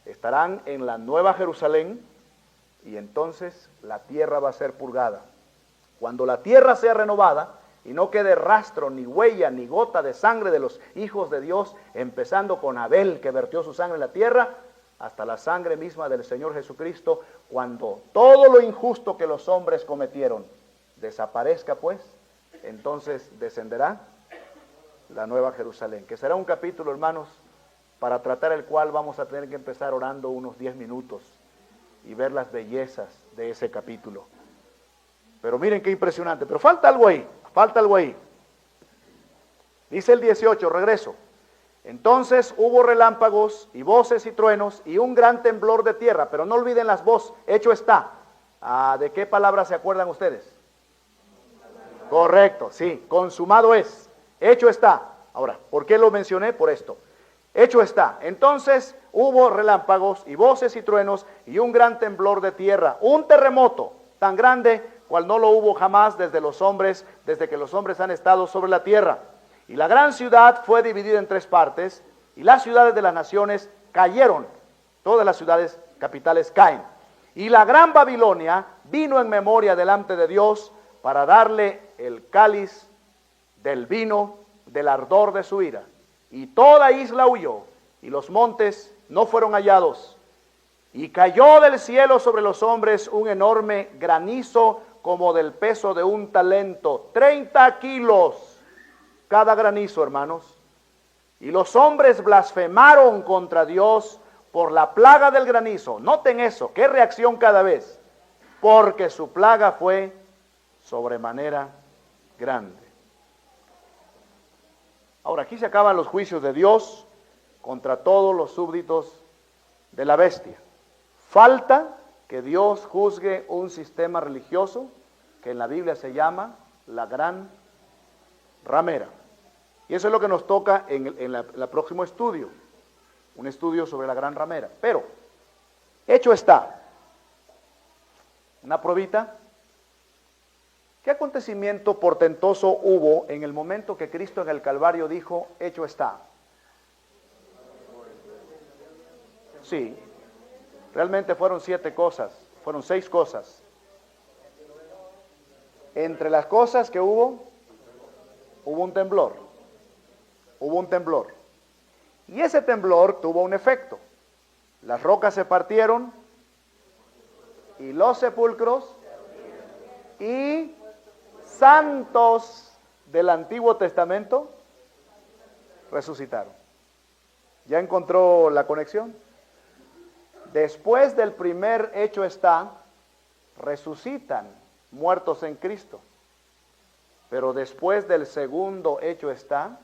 estarán en la Nueva Jerusalén, y entonces la tierra va a ser purgada. Cuando la tierra sea renovada y no quede rastro, ni huella, ni gota de sangre de los hijos de Dios, empezando con Abel, que vertió su sangre en la tierra, hasta la sangre misma del Señor Jesucristo, cuando todo lo injusto que los hombres cometieron desaparezca, pues, entonces descenderá la Nueva Jerusalén, que será un capítulo, hermanos, para tratar el cual vamos a tener que empezar orando unos 10 minutos y ver las bellezas de ese capítulo. Pero miren qué impresionante, pero falta algo ahí, Dice el 18, regreso. Entonces hubo relámpagos y voces y truenos y un gran temblor de tierra, pero no olviden las voces, hecho está. ¿De qué palabra se acuerdan ustedes? Correcto, sí, consumado es, hecho está. Ahora, ¿por qué lo mencioné? Por esto. Hecho está. Entonces hubo relámpagos y voces y truenos y un gran temblor de tierra, un terremoto tan grande cual no lo hubo jamás desde que los hombres han estado sobre la tierra. Y la gran ciudad fue dividida en 3 partes, y las ciudades de las naciones cayeron. Todas las ciudades capitales caen. Y la gran Babilonia vino en memoria delante de Dios para darle el cáliz del vino del ardor de su ira. Y toda isla huyó, y los montes no fueron hallados. Y cayó del cielo sobre los hombres un enorme granizo como del peso de un talento, 30 kilos cada granizo, hermanos. Y los hombres blasfemaron contra Dios por la plaga del granizo. Noten eso, qué reacción cada vez. Porque su plaga fue sobremanera grande. Ahora, aquí se acaban los juicios de Dios contra todos los súbditos de la bestia. Falta que Dios juzgue un sistema religioso que en la Biblia se llama la gran ramera. Y eso es lo que nos toca en el próximo estudio, un estudio sobre la gran ramera. Pero, hecho está, una probita. ¿Qué acontecimiento portentoso hubo en el momento que Cristo en el Calvario dijo, hecho está? Sí, realmente fueron 7 cosas, fueron 6 cosas. Entre las cosas que hubo un temblor. Hubo un temblor. Y ese temblor tuvo un efecto. Las rocas se partieron y los sepulcros y santos del Antiguo Testamento resucitaron. ¿Ya encontró la conexión? Después del primer hecho está, resucitan muertos en Cristo. Pero después del segundo hecho está,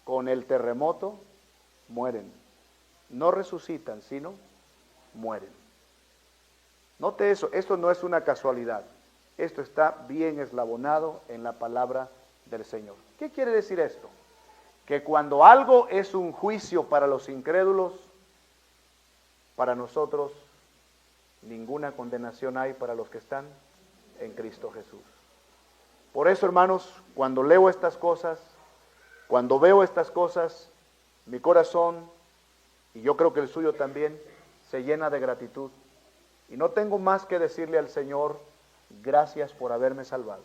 con el terremoto, mueren. No resucitan, sino mueren. Note eso, esto no es una casualidad. Esto está bien eslabonado en la palabra del Señor. ¿Qué quiere decir esto? Que cuando algo es un juicio para los incrédulos, para nosotros ninguna condenación hay para los que están en Cristo Jesús. Por eso, hermanos, cuando leo estas cosas, cuando veo estas cosas, mi corazón, y yo creo que el suyo también, se llena de gratitud. Y no tengo más que decirle al Señor, gracias por haberme salvado.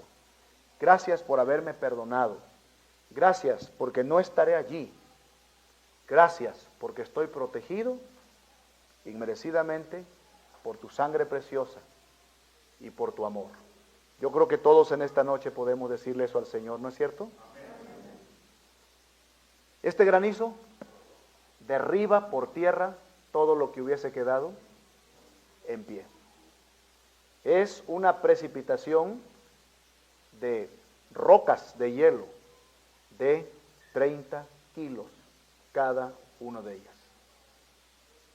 Gracias por haberme perdonado. Gracias porque no estaré allí. Gracias porque estoy protegido inmerecidamente por tu sangre preciosa y por tu amor. Yo creo que todos en esta noche podemos decirle eso al Señor, ¿no es cierto? Este granizo derriba por tierra todo lo que hubiese quedado en pie. Es una precipitación de rocas de hielo de 30 kilos cada una de ellas.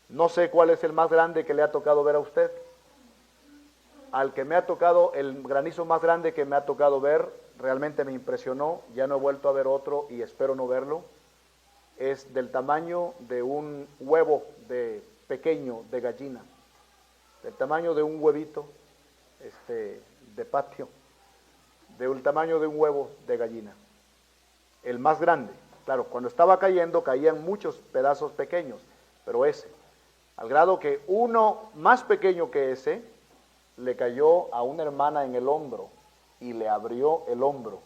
No sé cuál es el más grande que le ha tocado ver a usted, al que me ha tocado, el granizo más grande que me ha tocado ver, realmente me impresionó, ya no he vuelto a ver otro y espero no verlo, es del tamaño de un huevo pequeño de gallina, del tamaño de un huevito de patio, del tamaño de un huevo de gallina, el más grande. Claro, cuando estaba cayendo caían muchos pedazos pequeños, pero ese, al grado que uno más pequeño que ese, le cayó a una hermana en el hombro y le abrió el hombro.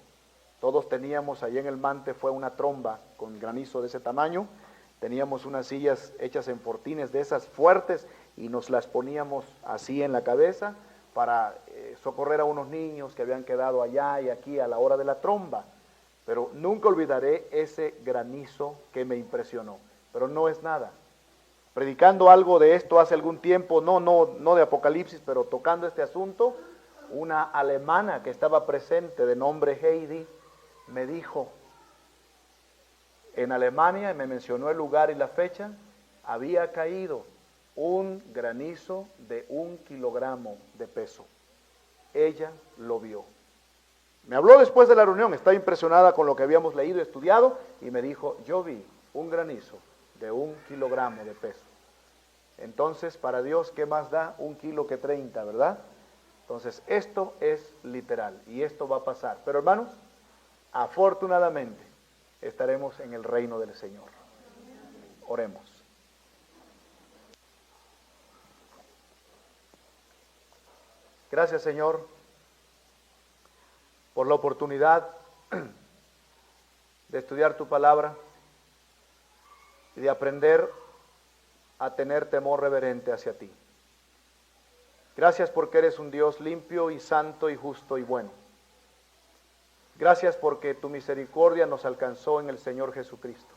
Todos teníamos allí en el Mante, fue una tromba con granizo de ese tamaño, teníamos unas sillas hechas en fortines de esas fuertes y nos las poníamos así en la cabeza para socorrer a unos niños que habían quedado allá y aquí a la hora de la tromba. Pero nunca olvidaré ese granizo que me impresionó, pero no es nada. Predicando algo de esto hace algún tiempo, no de Apocalipsis, pero tocando este asunto, una alemana que estaba presente de nombre Heidi me dijo, en Alemania, me mencionó el lugar y la fecha, había caído un granizo de 1 kilogramo de peso. Ella lo vio. Me habló después de la reunión, estaba impresionada con lo que habíamos leído y estudiado, y me dijo, yo vi un granizo de 1 kilogramo de peso. Entonces, para Dios, ¿qué más da 1 kilo que 30, verdad? Entonces, esto es literal, y esto va a pasar. Pero hermanos, afortunadamente, estaremos en el reino del Señor. Oremos. Gracias, Señor, por la oportunidad de estudiar tu palabra y de aprender a tener temor reverente hacia ti. Gracias porque eres un Dios limpio y santo y justo y bueno. Gracias porque tu misericordia nos alcanzó en el Señor Jesucristo.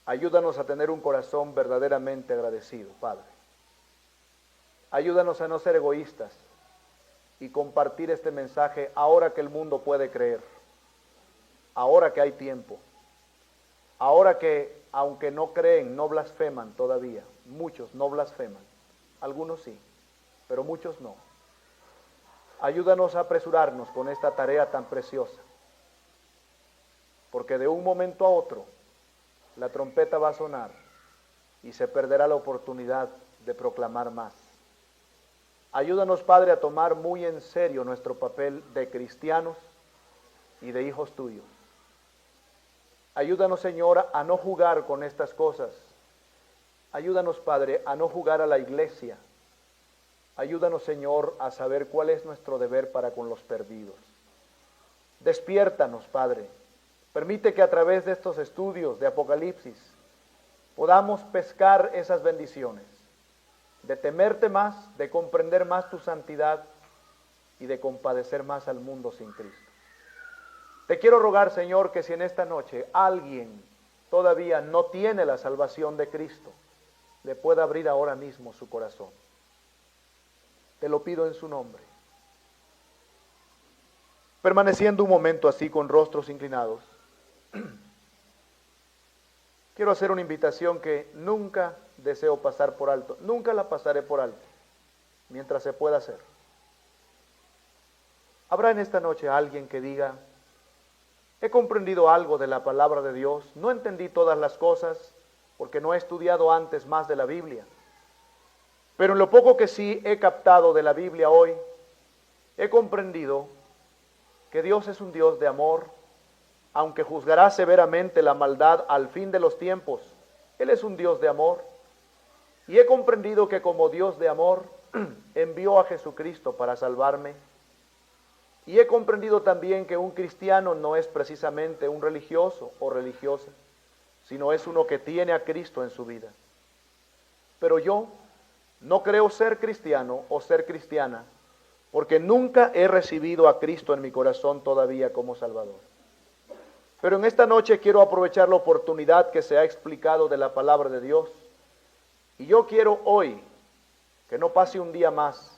Ayúdanos a tener un corazón verdaderamente agradecido, Padre. Ayúdanos a no ser egoístas y compartir este mensaje ahora que el mundo puede creer, ahora que hay tiempo, ahora que aunque no creen, no blasfeman todavía, muchos no blasfeman, algunos sí, pero muchos no. Ayúdanos a apresurarnos con esta tarea tan preciosa, porque de un momento a otro la trompeta va a sonar y se perderá la oportunidad de proclamar más. Ayúdanos, Padre, a tomar muy en serio nuestro papel de cristianos y de hijos tuyos. Ayúdanos, Señor, a no jugar con estas cosas. Ayúdanos, Padre, a no jugar a la iglesia. Ayúdanos, Señor, a saber cuál es nuestro deber para con los perdidos. Despiértanos, Padre. Permite que a través de estos estudios de Apocalipsis podamos pescar esas bendiciones, de temerte más, de comprender más tu santidad y de compadecer más al mundo sin Cristo. Te quiero rogar, Señor, que si en esta noche alguien todavía no tiene la salvación de Cristo, le pueda abrir ahora mismo su corazón. Te lo pido en su nombre. Permaneciendo un momento así con rostros inclinados, quiero hacer una invitación que nunca deseo pasar por alto, nunca la pasaré por alto, mientras se pueda hacer. ¿Habrá en esta noche alguien que diga, he comprendido algo de la palabra de Dios, no entendí todas las cosas, porque no he estudiado antes más de la Biblia, pero en lo poco que sí he captado de la Biblia hoy, he comprendido que Dios es un Dios de amor, aunque juzgará severamente la maldad al fin de los tiempos, Él es un Dios de amor. Y he comprendido que como Dios de amor, envió a Jesucristo para salvarme. Y he comprendido también que un cristiano no es precisamente un religioso o religiosa, sino es uno que tiene a Cristo en su vida. Pero yo no creo ser cristiano o ser cristiana, porque nunca he recibido a Cristo en mi corazón todavía como Salvador. Pero en esta noche quiero aprovechar la oportunidad que se ha explicado de la palabra de Dios. Y yo quiero hoy que no pase un día más